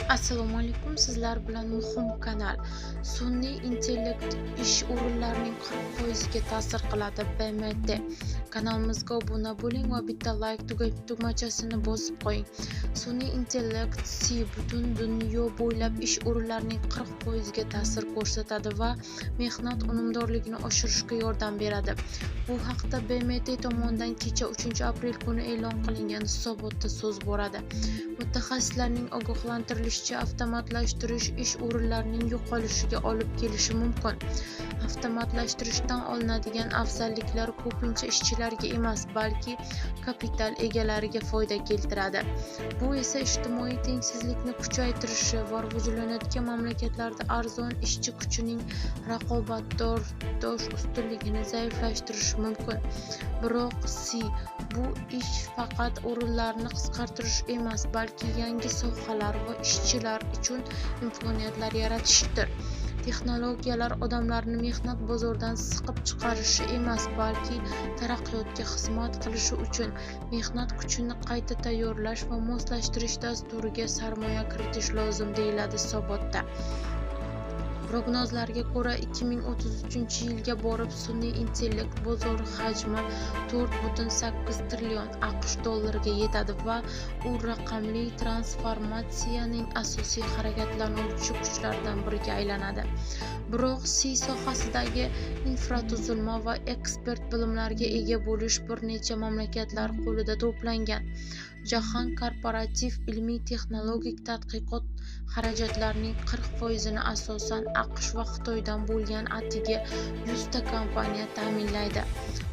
Assalomu alaykum, sizlar bilan muhim kanal. Sun'iy intellekt ish o'rinlarining 40% ga ta'sir qiladi. BMT. Kanalimizga obuna bo'ling va bitta like tugmachasini bosib qo'ying. Sun'iy intellekt C butun dunyo bo'ylab ish o'rinlarining 40% ga ta'sir ko'rsatadi va mehnat unumdorligini oshirishga yordam beradi. Bu haqda BMT tomonidan kecha 3-aprel kuni e'lon qilingan hisobotda so'z boradi. Mutaxassislarning ogohlantirilishicha, avtomatlashtirish ish o'rinlarining yo'qolishiga olib kelishi mumkin. Avtomatlashtirishdan olinadigan afzalliklar ko'pincha ishchilarga emas, balki kapital egalariga foyda keltiradi. Bu esa ijtimoiy tengsizlikni kuchaytirishi va rivojlanayotgan mamlakatlarda arzon ishchi kuchining raqobatbardosh ustunligini zaiflashtirishi mumkin. Biroq bu ish faqat o'rinlarni qisqartirish emas, balki yangi sohalar va ishchilar uchun imkoniyatlar yaratishdir. Texnologiyalar odamlarni mehnat bozoridan siqib chiqarishi emas, balki taraqqiyotga xizmat qilishi uchun mehnat kuchini qayta tayyorlash va moslashtirish dasturiga sarmoya kiritish lozim, deyiladi hisobotda. Prognozlarga ko'ra, 2033-yilga borib sun'iy intellekt bozori hajmi 4,8 trillion AQSh dollariga yetadi va u raqamli transformatsiyaning asosiy harakatlanuvchi kuchlaridan biriga aylanadi. Biroq sohasidagi infratuzilma va ekspert bilimlarga ega bo'lish bir necha mamlakatlar qo'lida to'plangan. Jahon korporativ ilmiy-texnologik tadqiqot xarajatlarining 40%ni asosan AQSh va Xitoydan bo'lgan atigi 100 ta kompaniya ta'minlaydi.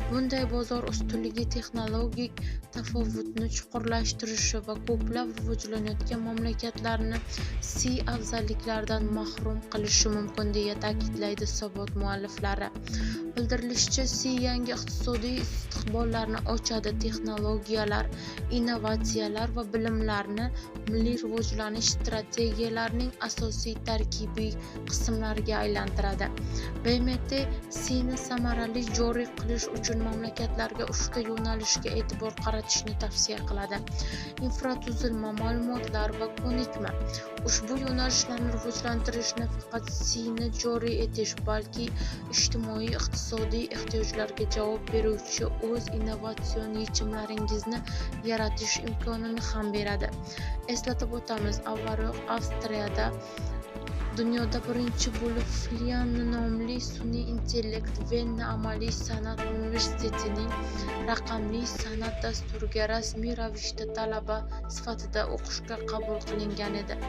Bunday bozor ustunligi texnologik tafovutni chuqurlashtirishi va ko'plab rivojlanayotgan mamlakatlarni afzalliklaridan mahrum qilishi mumkin, deya ta'kidlaydi hisobot mualliflari. Bildirilishicha, yangi iqtisodiy istiqbollarni ochadi, texnologiyalar, innovatsiyalar va bilimlarni milliy rivojlanish strategiyalarining asosiy tarkibiy qismlariga aylantiradi. BMT ni samarali joriy qilish uchun mamlakatlarga 3 ta yo'nalishga e'tibor qaratishni tavsiya qiladi. Infratuzilma, ma'lumotlar va ko'nikma. Ushbu yo'nalishlarni rivojlantirishni faqat ni joriy etish, balki ijtimoiy iqtisodiy ehtiyojlarga javob beruvchi o'z innovatsion yechimlaringizni yaratish imkonini ham beradi. Eslatib o'tamiz, avvalroq Avstriyada dunyoda birinchi bo'lib Flian nomli sun'iy intellekt Venna amaliy san'at universitetining raqamli san'at dasturiga rasmiy ravishda talaba sifatida o'qishga qabul qilingan edi.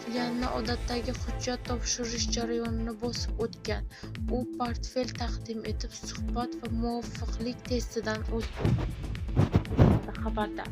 Flianni odatdagi hujjat topshirish jarayonini bosib o'tgan. U portfel taqdim etib, suhbat va muvofiqlik testidan o'tdi, xabarda.